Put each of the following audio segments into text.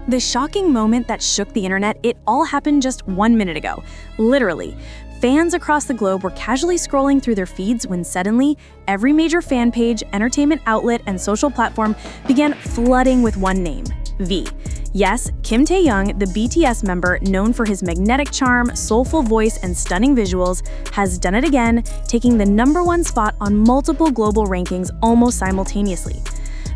The shocking moment that shook the internet, it all happened just 1 minute ago. Literally. Fans across the globe were casually scrolling through their feeds when suddenly, every major fan page, entertainment outlet, and social platform began flooding with one name: V. Yes, Kim Taehyung, the BTS member known for his magnetic charm, soulful voice, and stunning visuals, has done it again, taking the #1 spot on multiple global rankings almost simultaneously.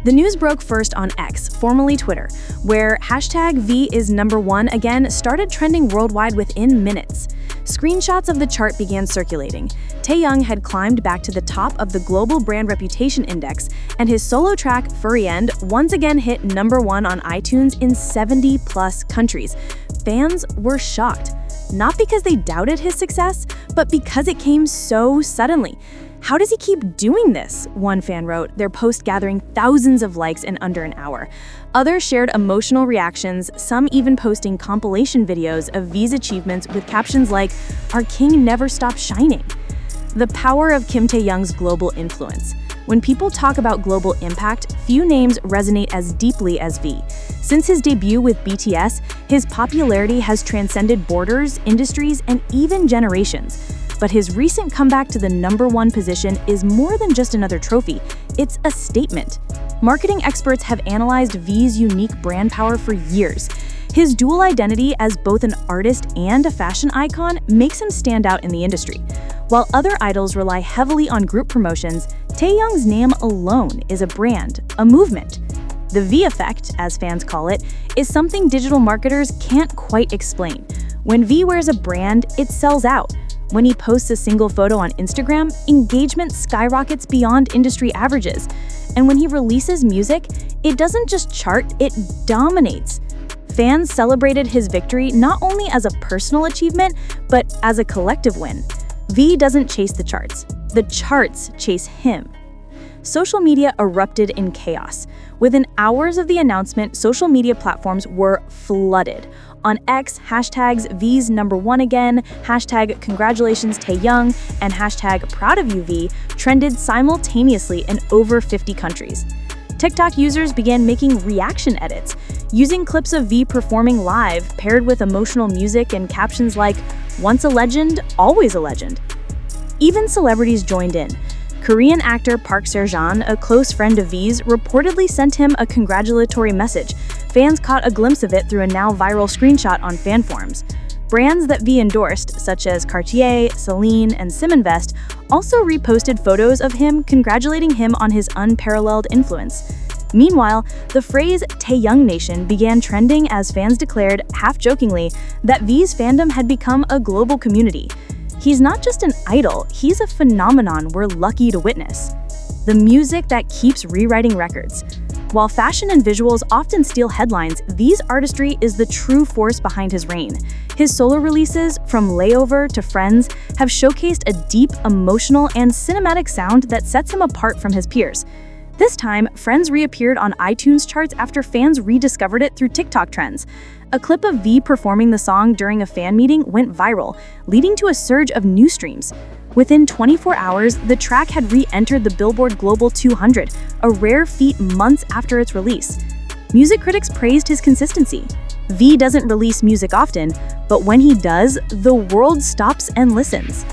The news broke first on X, formerly Twitter, where #V is #1 again started trending worldwide within minutes. Screenshots of the chart began circulating. Taehyung had climbed back to the top of the Global Brand Reputation Index, and his solo track, Furry End, once again hit #1 on iTunes in 70+ countries. Fans were shocked, not because they doubted his success, but because it came so suddenly. "How does he keep doing this?" one fan wrote, their post gathering thousands of likes in under an hour. Others shared emotional reactions, some even posting compilation videos of V's achievements with captions like, "Our king never stopped shining." The power of Kim Taehyung's global influence. When people talk about global impact, few names resonate as deeply as V. Since his debut with BTS, his popularity has transcended borders, industries, and even generations. But his recent comeback to the #1 position is more than just another trophy, it's a statement. Marketing experts have analyzed V's unique brand power for years. His dual identity as both an artist and a fashion icon makes him stand out in the industry. While other idols rely heavily on group promotions, Taehyung's name alone is a brand, a movement. The V effect, as fans call it, is something digital marketers can't quite explain. When V wears a brand, it sells out. When he posts a single photo on Instagram, engagement skyrockets beyond industry averages. And when he releases music, it doesn't just chart, it dominates. Fans celebrated his victory not only as a personal achievement, but as a collective win. V doesn't chase the charts chase him. Social media erupted in chaos. Within hours of the announcement, social media platforms were flooded. On X, hashtags V's #1 again, hashtag congratulations Taehyung, and hashtag proud of you V trended simultaneously in over 50 countries. TikTok users began making reaction edits, using clips of V performing live, paired with emotional music and captions like, "Once a legend, always a legend." Even celebrities joined in. Korean actor Park Seo-joon, a close friend of V's, reportedly sent him a congratulatory message. Fans caught a glimpse of it through a now viral screenshot on fan forums. Brands that V endorsed, such as Cartier, Celine, and Simonvest, also reposted photos of him congratulating him on his unparalleled influence. Meanwhile, the phrase Taehyung Nation began trending as fans declared, half-jokingly, that V's fandom had become a global community. He's not just an idol, he's a phenomenon we're lucky to witness. The music that keeps rewriting records. While fashion and visuals often steal headlines, V's artistry is the true force behind his reign. His solo releases, from Layover to Friends, have showcased a deep, emotional, and cinematic sound that sets him apart from his peers. This time, Friends reappeared on iTunes charts after fans rediscovered it through TikTok trends. A clip of V performing the song during a fan meeting went viral, leading to a surge of new streams. Within 24 hours, the track had re-entered the Billboard Global 200, a rare feat months after its release. Music critics praised his consistency. V doesn't release music often, but when he does, the world stops and listens.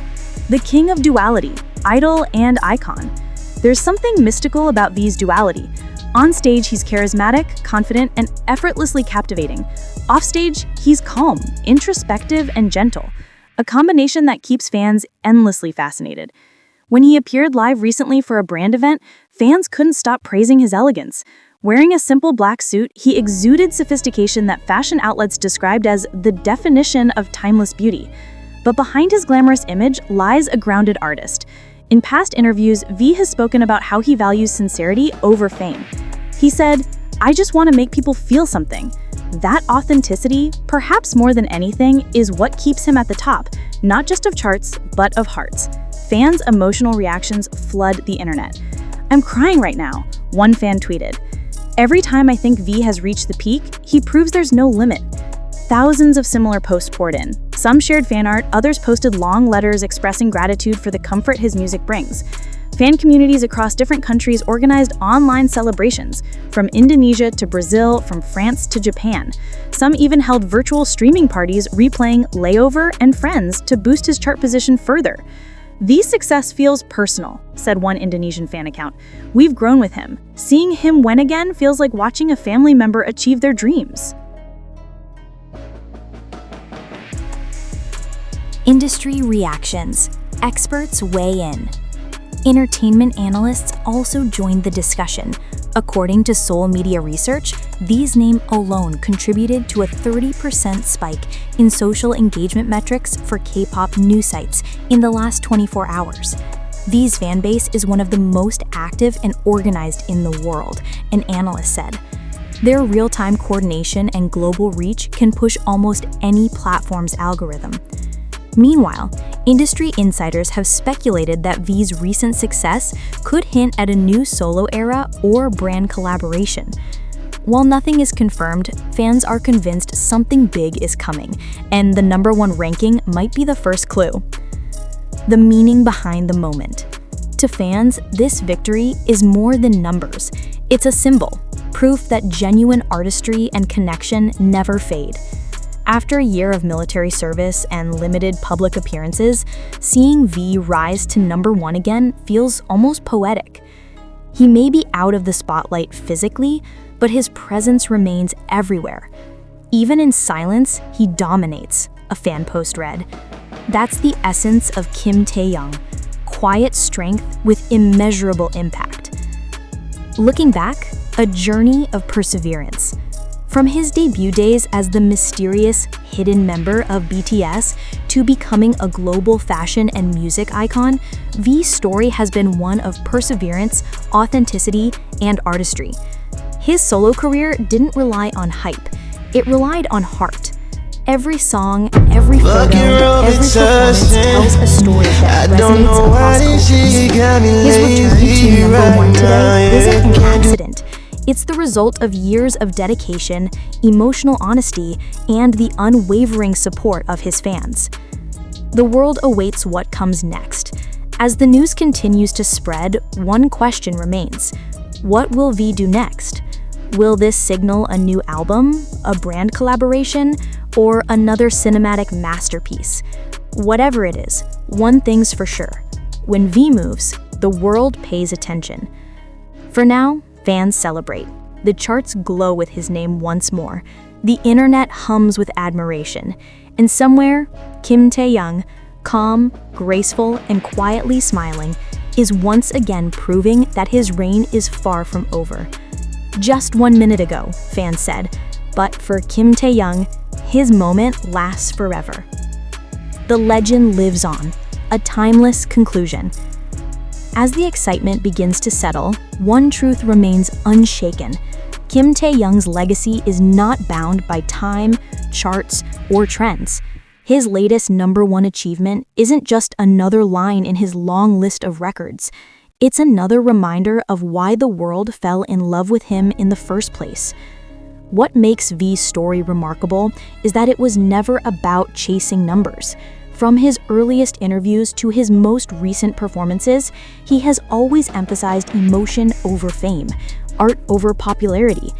The king of duality, idol and icon. There's something mystical about V's duality. On stage, he's charismatic, confident, and effortlessly captivating. Offstage, he's calm, introspective, and gentle, a combination that keeps fans endlessly fascinated. When he appeared live recently for a brand event, fans couldn't stop praising his elegance. Wearing a simple black suit, he exuded sophistication that fashion outlets described as the definition of timeless beauty. But behind his glamorous image lies a grounded artist. In past interviews, V has spoken about how he values sincerity over fame. He said, "I just want to make people feel something." That authenticity, perhaps more than anything, is what keeps him at the top, not just of charts, but of hearts. Fans' emotional reactions flood the internet. "I'm crying right now," one fan tweeted. "Every time I think V has reached the peak, he proves there's no limit." Thousands of similar posts poured in. Some shared fan art, others posted long letters expressing gratitude for the comfort his music brings. Fan communities across different countries organized online celebrations, from Indonesia to Brazil, from France to Japan. Some even held virtual streaming parties replaying Layover and Friends to boost his chart position further. "V's success feels personal," said one Indonesian fan account. "We've grown with him. Seeing him win again feels like watching a family member achieve their dreams." Industry reactions. Experts weigh in. Entertainment analysts also joined the discussion. According to Seoul Media Research, V's name alone contributed to a 30% spike in social engagement metrics for K-pop news sites in the last 24 hours. V's fanbase is one of the most active and organized in the world, an analyst said. Their real-time coordination and global reach can push almost any platform's algorithm. Meanwhile, industry insiders have speculated that V's recent success could hint at a new solo era or brand collaboration. While nothing is confirmed, fans are convinced something big is coming, and the #1 ranking might be the first clue. The meaning behind the moment. To fans, this victory is more than numbers. It's a symbol, proof that genuine artistry and connection never fade. After a year of military service and limited public appearances, seeing V rise to #1 again feels almost poetic. He may be out of the spotlight physically, but his presence remains everywhere. Even in silence, he dominates, a fan post read. That's the essence of Kim Taehyung, quiet strength with immeasurable impact. Looking back, a journey of perseverance. From his debut days as the mysterious, hidden member of BTS to becoming a global fashion and music icon, V's story has been one of perseverance, authenticity, and artistry. His solo career didn't rely on hype, it relied on heart. Every song, every photo, every performance tells a story that resonates across cultures. His return to #1 today isn't an accident. It's the result of years of dedication, emotional honesty, and the unwavering support of his fans. The world awaits what comes next. As the news continues to spread, one question remains. What will V do next? Will this signal a new album, a brand collaboration, or another cinematic masterpiece? Whatever it is, one thing's for sure. When V moves, the world pays attention. For now, fans celebrate. The charts glow with his name once more. The internet hums with admiration. And somewhere, Kim Taehyung, calm, graceful, and quietly smiling, is once again proving that his reign is far from over. Just 1 minute ago, fans said, but for Kim Taehyung, his moment lasts forever. The legend lives on, a timeless conclusion. As the excitement begins to settle, one truth remains unshaken. Kim Taehyung's legacy is not bound by time, charts, or trends. His latest #1 achievement isn't just another line in his long list of records. It's another reminder of why the world fell in love with him in the first place. What makes V's story remarkable is that it was never about chasing numbers. From his earliest interviews to his most recent performances, he has always emphasized emotion over fame, art over popularity.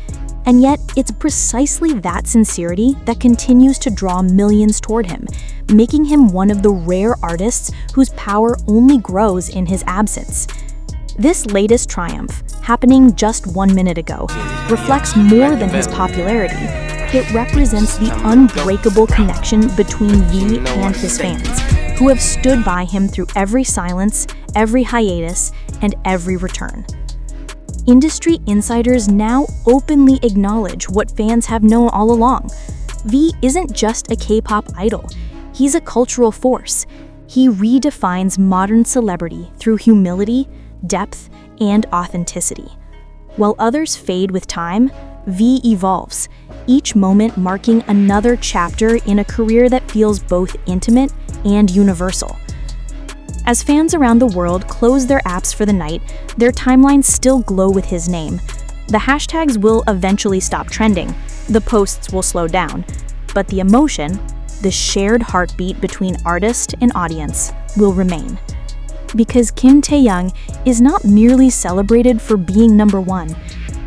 And yet, it's precisely that sincerity that continues to draw millions toward him, making him one of the rare artists whose power only grows in his absence. This latest triumph, happening just 1 minute ago, reflects more than his popularity. It represents the unbreakable connection between V and his fans, who have stood by him through every silence, every hiatus, and every return. Industry insiders now openly acknowledge what fans have known all along. V isn't just a K-pop idol, he's a cultural force. He redefines modern celebrity through humility, depth, and authenticity. While others fade with time, V evolves, each moment marking another chapter in a career that feels both intimate and universal. As fans around the world close their apps for the night, their timelines still glow with his name. The hashtags will eventually stop trending, the posts will slow down, but the emotion, the shared heartbeat between artist and audience, will remain. Because Kim Taehyung is not merely celebrated for being number one.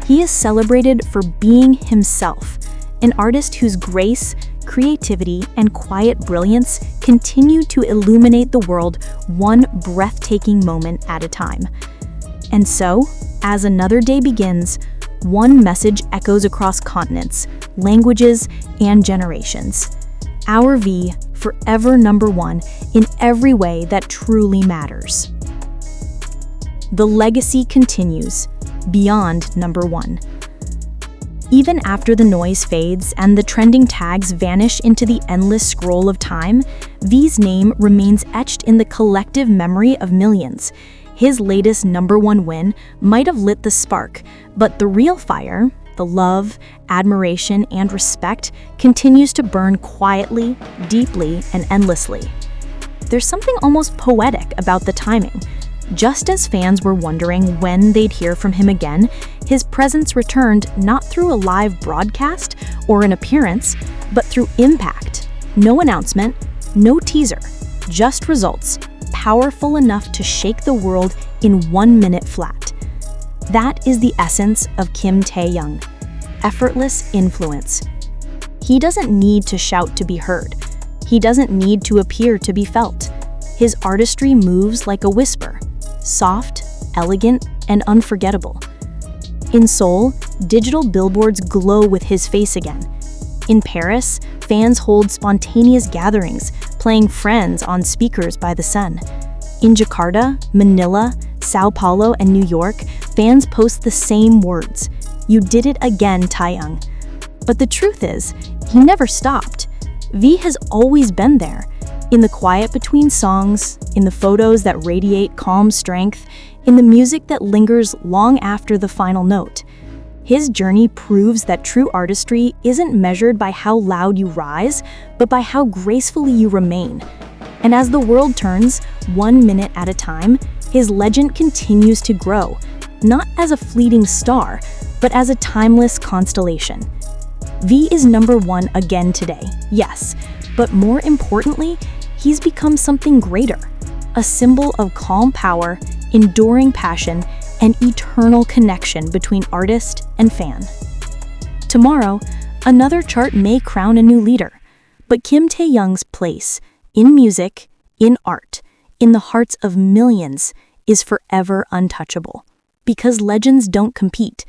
He is celebrated for being himself, an artist whose grace, creativity, and quiet brilliance continue to illuminate the world one breathtaking moment at a time. And so, as another day begins, one message echoes across continents, languages, and generations. Our V, forever number one in every way that truly matters. The legacy continues, beyond number one. Even after the noise fades and the trending tags vanish into the endless scroll of time, V's name remains etched in the collective memory of millions. His latest number one win might have lit the spark, but the real fire, the love, admiration, and respect continues to burn quietly, deeply, and endlessly. There's something almost poetic about the timing. Just as fans were wondering when they'd hear from him again, his presence returned not through a live broadcast or an appearance, but through impact. No announcement, no teaser, just results, powerful enough to shake the world in 1 minute flat. That is the essence of Kim Taehyung, effortless influence. He doesn't need to shout to be heard. He doesn't need to appear to be felt. His artistry moves like a whisper, soft, elegant, and unforgettable. In Seoul, digital billboards glow with his face again. In Paris, fans hold spontaneous gatherings, playing Friends on speakers by the sun. In Jakarta, Manila, Sao Paulo, and New York, fans post the same words, "You did it again, Taehyung." But the truth is, he never stopped. V has always been there, in the quiet between songs, in the photos that radiate calm strength, in the music that lingers long after the final note. His journey proves that true artistry isn't measured by how loud you rise, but by how gracefully you remain. And as the world turns, 1 minute at a time, his legend continues to grow, not as a fleeting star, but as a timeless constellation. V is number one again today, yes, but more importantly, he's become something greater, a symbol of calm power, enduring passion, and eternal connection between artist and fan. Tomorrow, another chart may crown a new leader, but Kim Taehyung's place, in music, in art, in the hearts of millions, is forever untouchable. Because legends don't compete,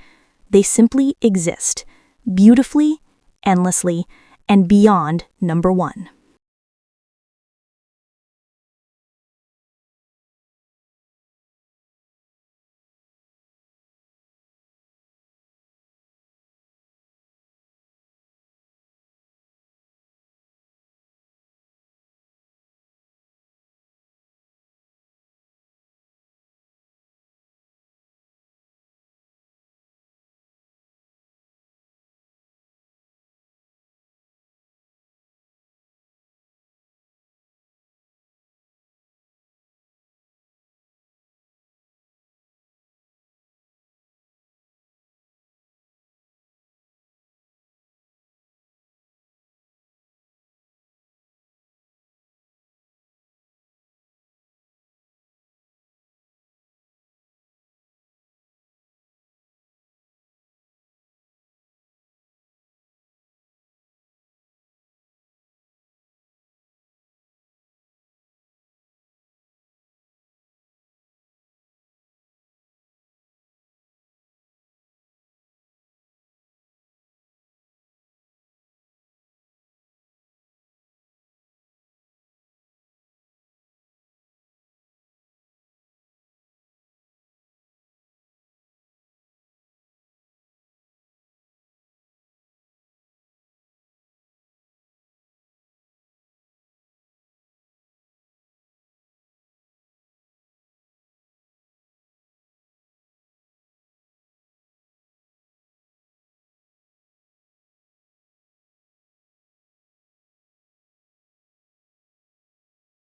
they simply exist, beautifully, endlessly, and beyond number one.